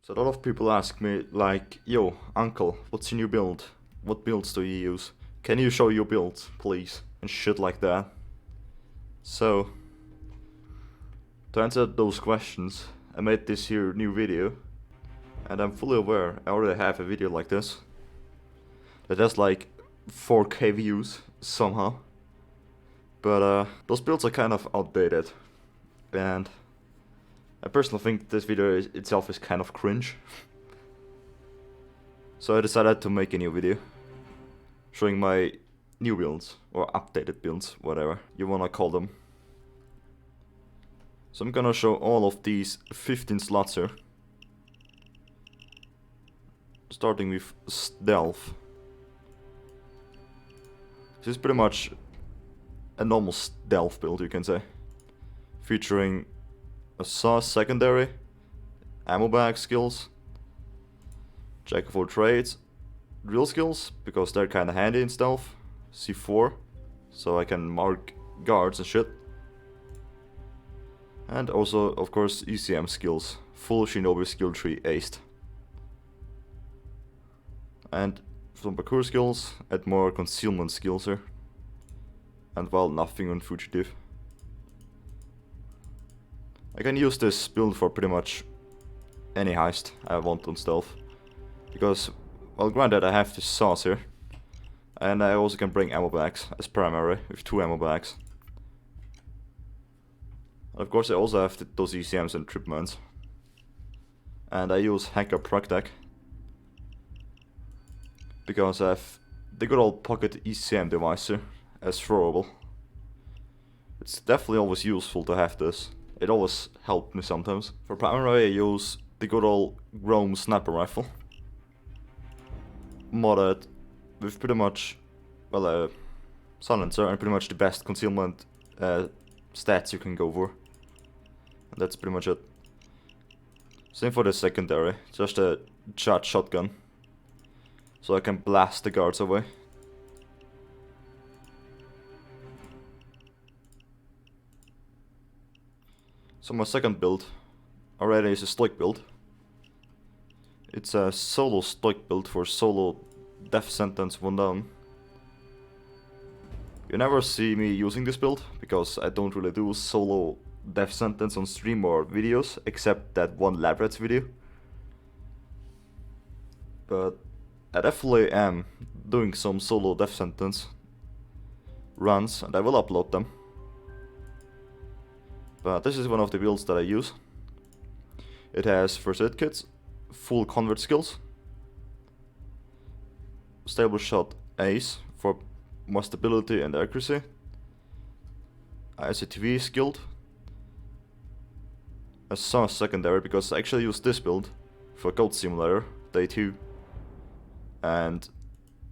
So a lot of people ask me like, yo, uncle, what's your new build? What builds do you use? Can you show your builds, please? And shit like that. So, to answer those questions, I made this here new video. And I'm fully aware I already have a video like this that has like 4K views somehow. But those builds are kind of outdated. And I personally think this video itself is kind of cringe. So I decided to make a new video showing my new builds, or updated builds, whatever you wanna call them. So I'm gonna show all of these 15 slots here. Starting with Stealth. This is pretty much a normal stealth build, you can say. Featuring a saw secondary, ammo bag skills, jack of all trades, drill skills, because they're kinda handy in stealth, C4, so I can mark guards and shit. And also, of course, ECM skills, full shinobi skill tree aced. And some parkour skills, add more concealment skills here. And well, nothing on fugitive. I can use this build for pretty much any heist I want on stealth. Because, well, granted, I have this sauce here. And I also can bring ammo bags as primary, with 2 ammo bags. And of course, I also have those ECMs and tripmans. And I use Hacker Proc Deck. Because I have the good old pocket ECM device here as throwable. It's definitely always useful to have this. It always helped me sometimes. For primary I use the good old Rome sniper rifle. Modded with pretty much, well, a silencer and pretty much the best concealment stats you can go for. And that's pretty much it. Same for the secondary, just a charged shotgun. So I can blast the guards away. So my second build already is a Stoic build. It's a solo Stoic build for solo death sentence 1 down. You never see me using this build, because I don't really do solo death sentence on stream or videos, except that one lab rats video. But I definitely am doing some solo death sentence runs, and I will upload them. But this is one of the builds that I use. It has first aid kits, full convert skills, stable shot ace for more stability and accuracy, ICTV skilled, a saw secondary, because I actually use this build for Goat Simulator Day 2. And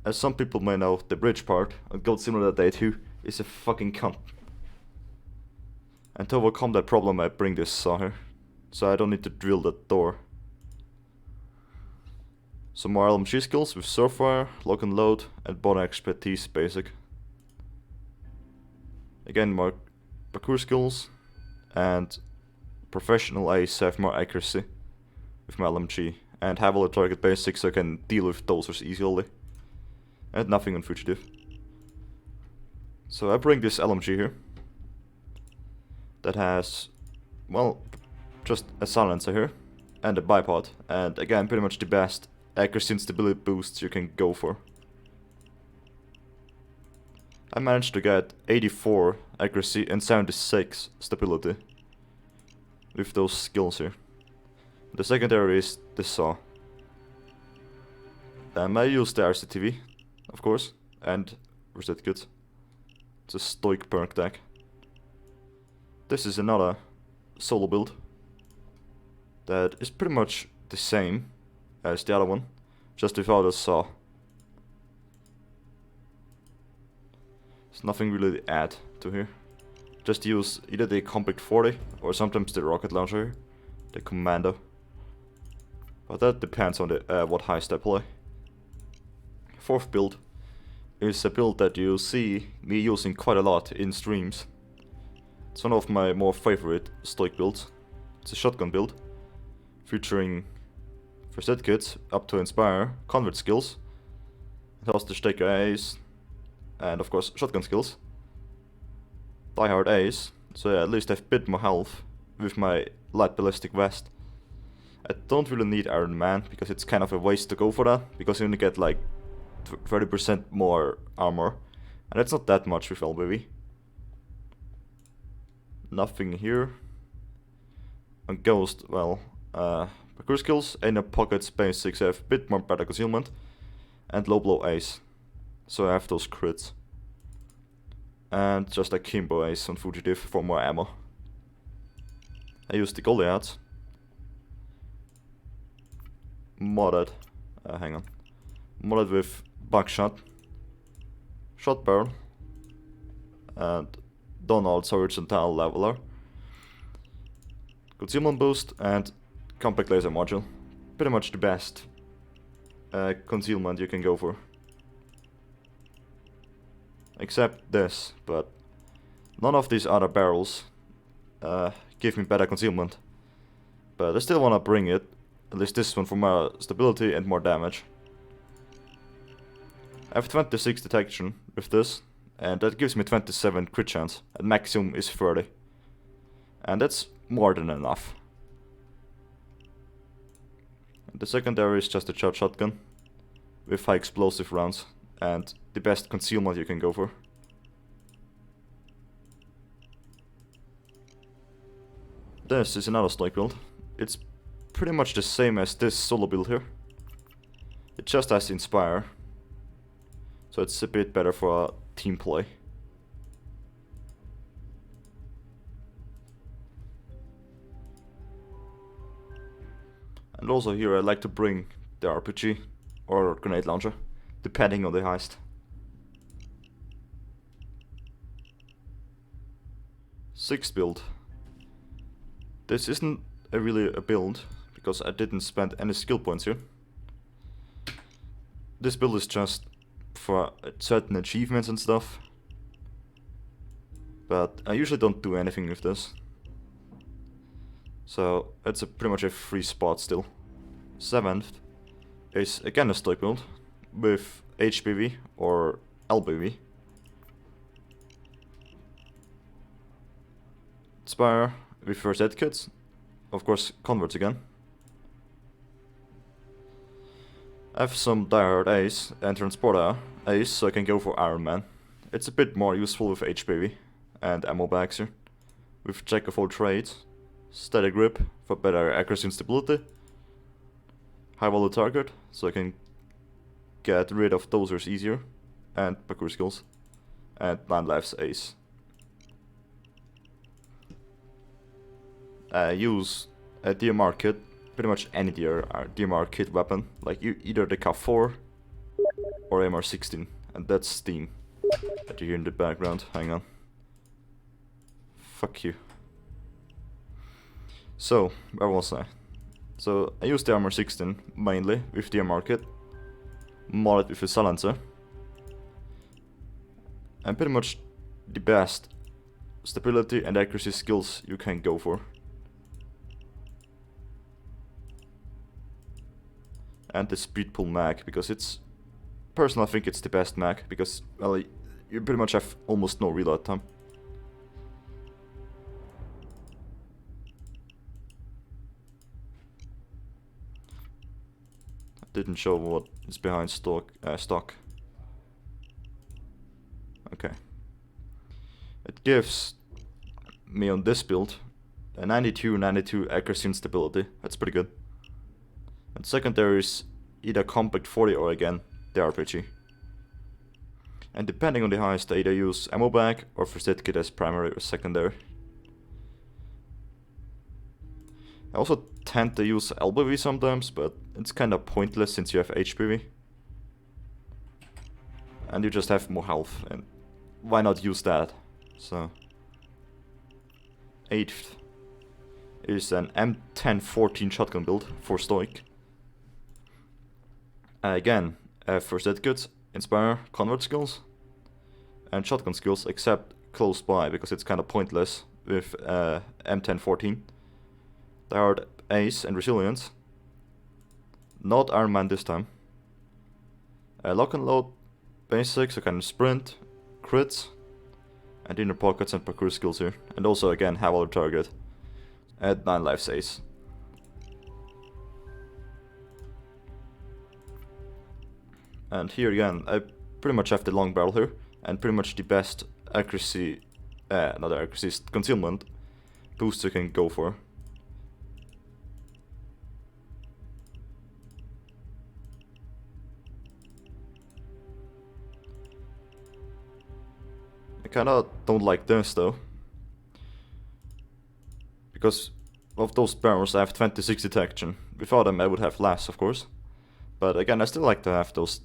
as some people may know, the bridge part on Goat Simulator Day 2 is a fucking cunt. And to overcome that problem I bring this saw here, so I don't need to drill that door. Some more LMG skills with Surfire, lock and load, and body expertise basic. Again, more parkour skills, and professional ace have more accuracy with my LMG. And have all the target basics so I can deal with dosers easily. And nothing on fugitive. So I bring this LMG here. That has, well, just a silencer here. And a bipod. And again, pretty much the best accuracy and stability boosts you can go for. I managed to get 84 accuracy and 76 stability with those skills here. The secondary is the saw. I use the RCTV, of course, and reset kit. It's a Stoic perk deck. This is another solo build that is pretty much the same as the other one, just without a saw. There's nothing really to add to here. Just use either the Compact 40 or sometimes the rocket launcher here, the Commando. But that depends on the what heist I play. Fourth build is a build that you see me using quite a lot in streams. It's one of my more favorite Stoic builds. It's a shotgun build, featuring First aid kits up to Inspire, Convert skills, Hostage Taker Ace, and of course shotgun skills. Die Hard Ace, so yeah, at least I have a bit more health with my light ballistic vest. I don't really need Iron Man because it's kind of a waste to go for that, because you only get like 30% more armor, and that's not that much with LBV. Nothing here. On Ghost, well, parkour skills, in a pocket basics have a bit more better concealment, and low blow ace, so I have those crits. And just a Kimbo ace on Fugitive for more ammo. I use the Goliath. Modded, hang on. Modded with Buckshot, Shot Barrel, and Donald's Horizontal Leveler. Concealment boost and compact laser module. Pretty much the best concealment you can go for. Except this, but none of these other barrels give me better concealment. But I still wanna bring it, at least this one, for more stability and more damage. I have 26 detection with this, and that gives me 27 crit chance, and maximum is 30. And that's more than enough. The secondary is just a charged shotgun with high explosive rounds and the best concealment you can go for. This is another Stoic build. It's pretty much the same as this solo build here. It just has Inspire, so it's a bit better for team play. And also here I like to bring the RPG or grenade launcher, depending on the heist. Sixth build. This isn't really a build, because I didn't spend any skill points here. This build is just for certain achievements and stuff. But I usually don't do anything with this. So it's pretty much a free spot still. Seventh is again a Stoic build with HBV or LBV. Inspire with first aid kits, of course converts again. I have some Die Hard Ace and Transporter Ace, so I can go for Iron Man. It's a bit more useful with HBV and ammo bags here. With Jack of all trades, Steady Grip for better accuracy and stability, High value target, so I can get rid of dozers easier, and parkour skills, and 9 lives Ace. I use a DMR kit, pretty much any DMR kit weapon, like either the K4 or MR16, and that's Steam that you hear in the background. Hang on. Fuck you. So, where was I? So, I use the armor 16 mainly with the DMR kit, modded with a silencer, and pretty much the best stability and accuracy skills you can go for. And the speed pull mag, because it's, personally I think it's the best mag, because, well, you pretty much have almost no reload time. Didn't show what is behind stock. Okay. It gives me on this build a 92 accuracy and stability. That's pretty good. And secondary is either Compact 40 or again the RPG. And depending on the heist, I either use ammo bag or first aid kit as primary or secondary. I also tend to use LBV sometimes, but it's kinda pointless since you have HBV. And you just have more health, and why not use that? So, 8th is an M1014 shotgun build for Stoic. Again, first aid kits, Inspire, Convert skills, and shotgun skills, except close by, because it's kinda pointless with M1014. Die Hard Ace and Resilience, Not Iron Man this time. Lock and load, basic, so can sprint, crits, and inner pockets and parkour skills here. And also again have our target at 9 life saves. And here again, I pretty much have the long barrel here, and pretty much the best accuracy, not accuracy, concealment boost you can go for. I kinda don't like this though, because of those barrels I have 26 detection. Without them I would have less, of course. But again, I still like to have those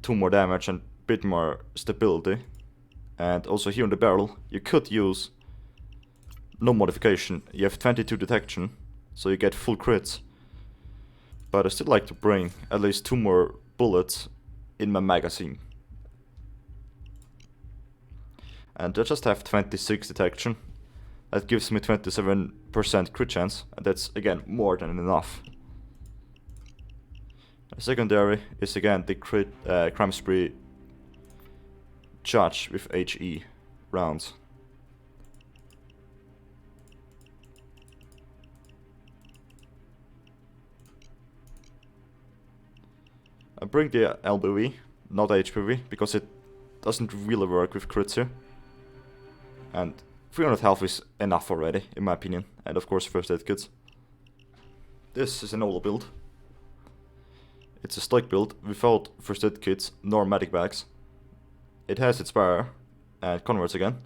2 more damage and bit more stability. And also here on the barrel, you could use no modification. You have 22 detection, so you get full crits. But I still like to bring at least 2 more bullets in my magazine. And I just have 26 detection. That gives me 27% crit chance, and that's again more than enough. The secondary is again the crime spree judge with HE rounds. I bring the LBV, not HBV, because it doesn't really work with crits here. And 300 health is enough already, in my opinion. And of course first aid kits. This is an old build. It's a Stoic build without first aid kits nor medic bags. It has its power and converts again.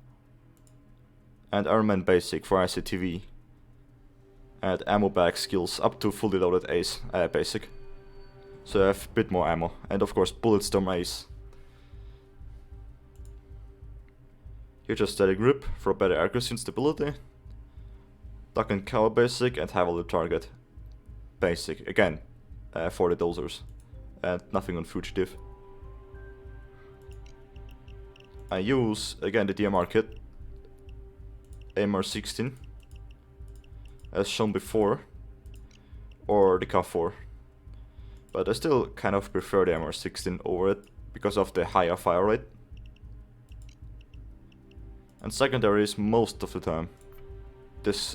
And Iron Man basic for ICTV. And ammo bag skills up to fully loaded ace basic. So I have a bit more ammo. And of course Bulletstorm ace. Here just steady grip for better accuracy and stability. Duck and cover basic and have all the target basic. Again, for the dozers. And nothing on fugitive. I use again the DMR kit. AMR 16. As shown before. Or the K4. But I still kind of prefer the AMR 16 over it. Because of the higher fire rate. And secondary is most of the time this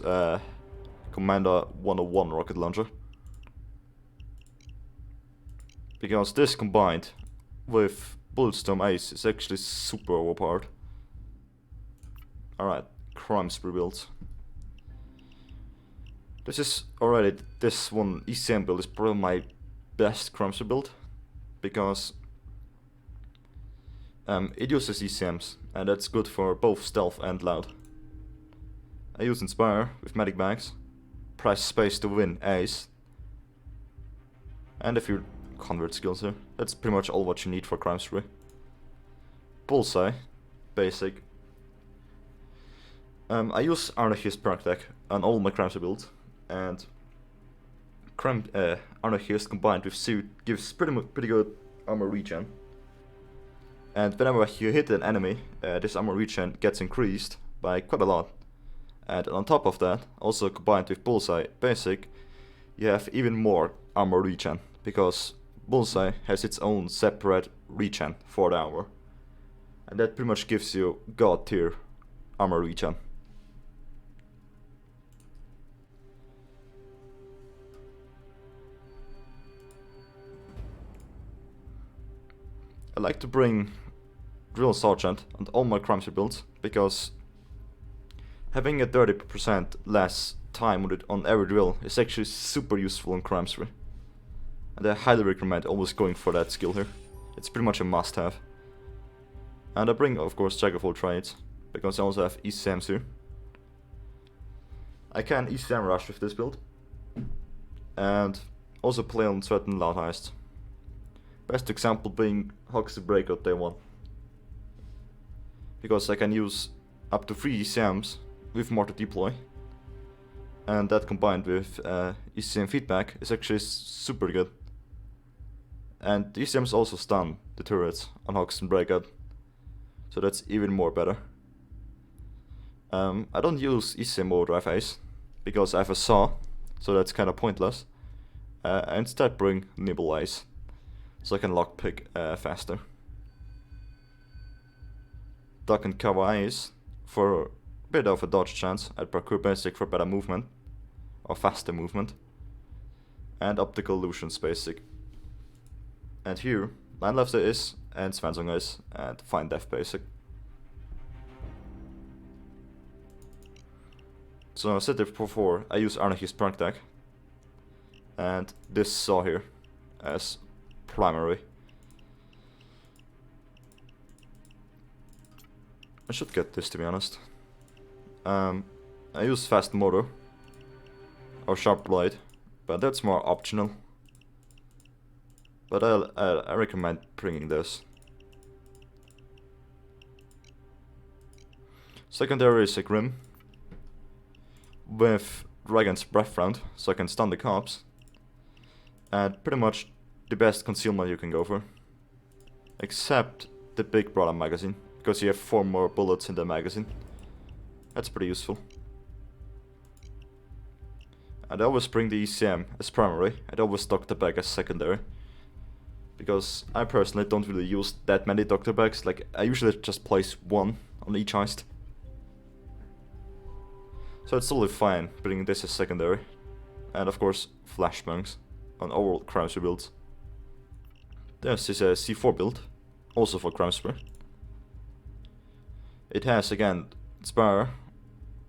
Commander 101 rocket launcher. Because this combined with Bulletstorm Ace is actually super overpowered. Alright, crime spree builds. This one ECM build is probably my best crime spree build. Because it uses ECMs, and that's good for both stealth and loud. I use Inspire with medic bags, press space to win ace, and a few convert skills here. That's pretty much all what you need for crime spree. Bullseye, basic. I use Anarchist perk deck on all my crime spree builds, and Anarchist combined with Suit gives pretty good armor regen. And whenever you hit an enemy, this armor regen gets increased by quite a lot. And on top of that, also combined with Bullseye Basic, you have even more armor regen. Because Bullseye has its own separate regen for the armor. And that pretty much gives you god tier armor regen. I like to bring Drill Sergeant on all my crime spree builds, because having a 30% less time on every drill is actually super useful in crime spree. And I highly recommend always going for that skill here. It's pretty much a must have. And I bring of course Jack of all trades, because I also have ECMs here. I can ECM rush with this build. And also play on certain loud heists. Best example being Hoxie Breakout Day 1. Because I can use up to 3 ECMs with mortar deploy. And that combined with ECM feedback is actually super good. And the ECMs also stun the turrets on Hoxie Breakout. So that's even more better. I don't use ECM overdrive ace, because I have a saw, so that's kinda pointless. Instead bring Nibble Eyes, so I can lockpick faster. Duck and cover eyes for a bit of a dodge chance, and parkour basic for better movement, or faster movement. And optical illusions basic. And here, Landlifter is, and Swansong is, and Find Death basic. So I said before, I use Anarchy's perk deck, and this saw here as primary. I should get this, to be honest. I use Fast Motor or Sharp Blade, but that's more optional. But I recommend bringing this. Secondary is a Grim with Dragon's Breath round, so I can stun the cops. And pretty much the best concealment you can go for. Except the Big Brother magazine, because you have 4 more bullets in the magazine. That's pretty useful. And I always bring the ECM as primary, and I always Doctor Bag as secondary. Because I personally don't really use that many Doctor Bags, like I usually just place 1 on each heist. So it's totally fine bringing this as secondary. And of course, flashbangs on all crime spree builds. This is a C4 build, also for crime spree. It has again Spire,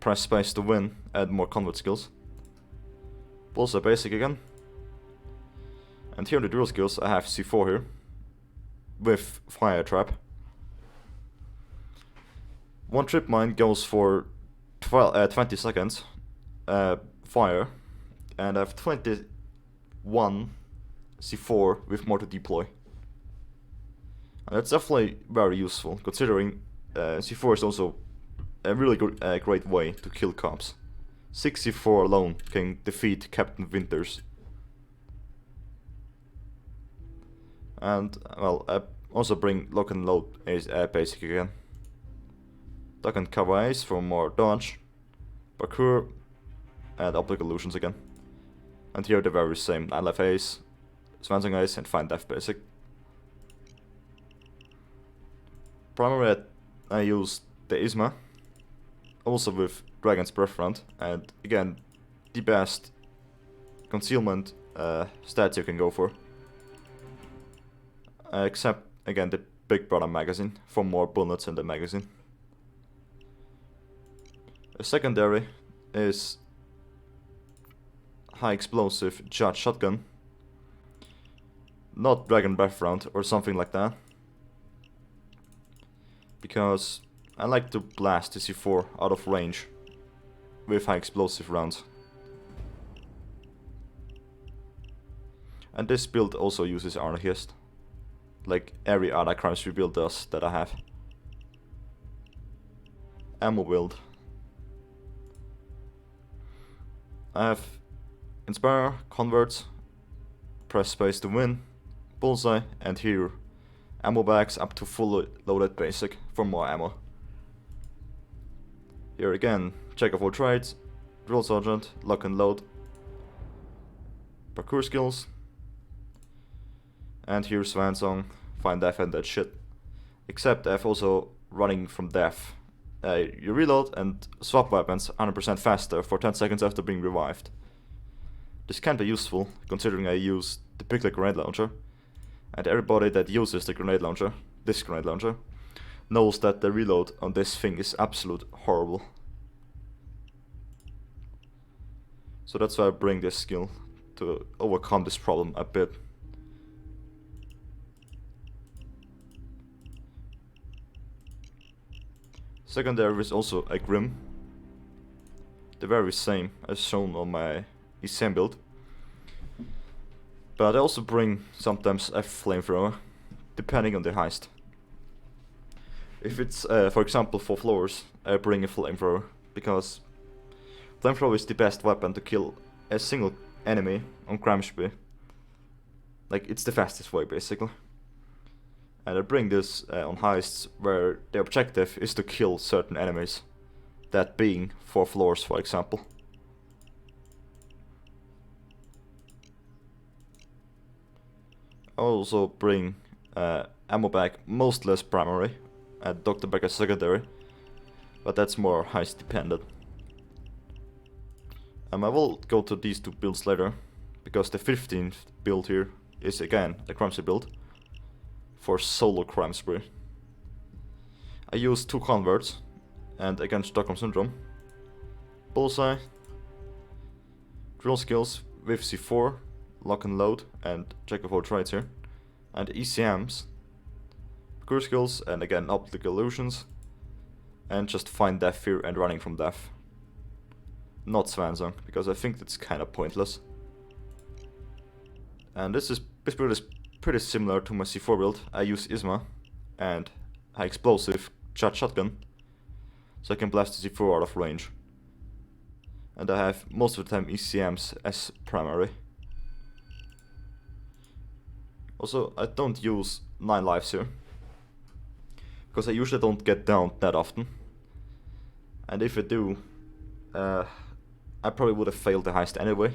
press space to win, add more convert skills. Bullseye basic again. And here in the drill skills I have C4 here, with fire trap. One trip mine goes for 20 seconds, fire, and I have 21 C4 with more to deploy. And that's definitely very useful, considering C4 is also a really good, great way to kill cops. 6 C4 alone can defeat Captain Winters. And, well, I also bring Lock and Load as basic again. Duck and cover eyes for more dodge, parkour, and optical illusions again. And here the very same, LFAs, Swansong Eyes, and Find Death basic. Primary I use the Isma, also with Dragon's Breath round, and again, the best concealment stats you can go for. Except, again, the Big Brother magazine, for more bullets in the magazine. A secondary is high explosive Judge shotgun, not Dragon Breath round or something like that, because I like to blast the C4 out of range with high explosive rounds. And this build also uses Anarchist, like every other crime spree build does that I have. Ammo build. I have Inspire, Converts, press space to win, Bullseye, and here ammo bags up to full loaded basic for more ammo. Here again, check of all trades, Drill Sergeant, Lock and Load, parkour skills, and here's Swansong, Find Death and that shit. Except I have also Running from Death. You reload and swap weapons 100% faster for 10 seconds after being revived. This can be useful, considering I use the Piglet grenade launcher, and everybody that uses the grenade launcher, this grenade launcher, knows that the reload on this thing is absolute horrible. So that's why I bring this skill, to overcome this problem a bit. Secondary is also a Grim, the very same as shown on my ECM build. But I also bring sometimes a flamethrower, depending on the heist. If it's, for example, for floors, I bring a flamethrower, because flamethrower is the best weapon to kill a single enemy on crime spree. Like, it's the fastest way, basically. And I bring this on heists where the objective is to kill certain enemies, that being 4 floors, for example. also bring ammo bag, mostly as primary, and doctor bag as secondary, but that's more heist dependent. I will go to these two builds later, because the 15th build here is again a crime spree build for solo crime spree. I use 2 converts, and against Stockholm Syndrome, bullseye, drill skills with C4, lock and load, and check of all trades here, and ECMs, cruise skills, and again optical illusions, and just find death here and running from death. Not Swansong, because I think that's kind of pointless. And this build is pretty similar to my C4 build. I use ISMA and high explosive shotgun, so I can blast the C4 out of range. And I have most of the time ECMs as primary. Also, I don't use 9 lives here, because I usually don't get down that often. And if I do, I probably would have failed the heist anyway,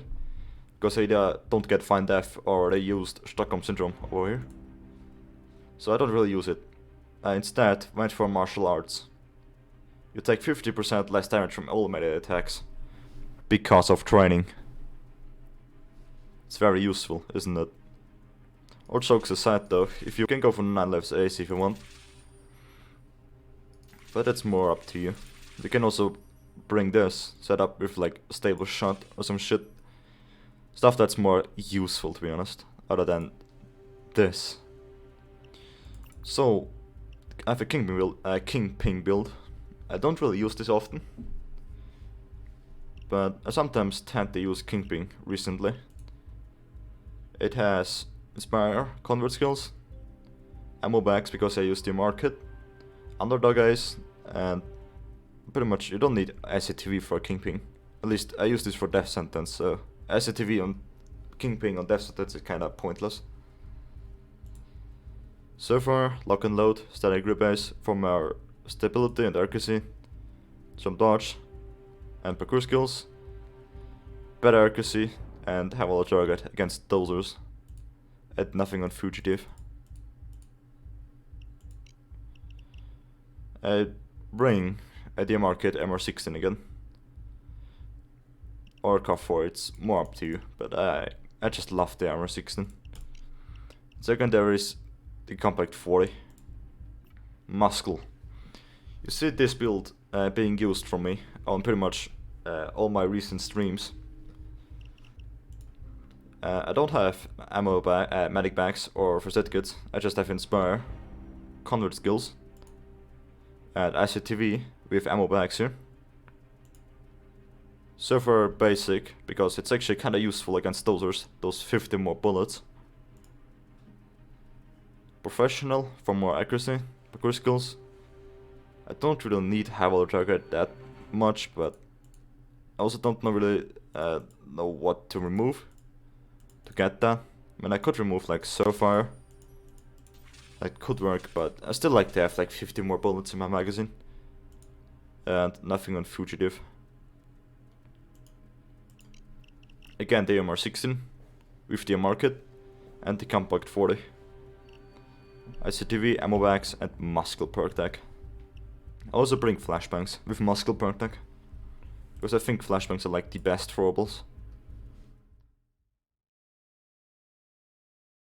because I either don't get fine death or they used Stockholm Syndrome over here. So I don't really use it. I instead went for martial arts. You take 50% less damage from all melee attacks because of training. It's very useful, isn't it? Or jokes aside though, if you can go for 9 levels AC if you want. But that's more up to you. You can also bring this set up with like a stable shot or some shit. Stuff that's more useful, to be honest, other than this. So I have a Kingpin build. I don't really use this often, but I sometimes tend to use Kingpin recently. It has Inspire, Convert skills, ammo bags because I use DMR kit, underdog eyes, and pretty much you don't need SCTV for Kingpin. At least I use this for death sentence, so SCTV on Kingpin on death sentence is kinda pointless. So far, lock and load, static grip base for our stability and accuracy, some dodge, and parkour skills, better accuracy, and have a lot of target against dozers, and nothing on fugitive. I bring a DMR kit MR16 again, or COF 4, it's more up to you, but I just love the MR16. Secondary is the Compact 40. Muscle. You see this build being used from me on pretty much all my recent streams. I don't have ammo medic bags or first aid kits, I just have Inspire, Convert skills, and ICTV with ammo bags here. So far basic, because it's actually kinda useful against dozers, those 50 more bullets. Professional for more accuracy, parkour skills. I don't really need Havoc target that much, but I also don't really know what to remove to get that. I mean, I could remove like Surfire. That could work, but I still like to have like 50 more bullets in my magazine. And nothing on fugitive. Again, DMR 16 with the market and the Compact 40. ICTV, ammo bags, and muscle perk deck. I also bring flashbangs with muscle perk deck, because I think flashbangs are like the best throwables.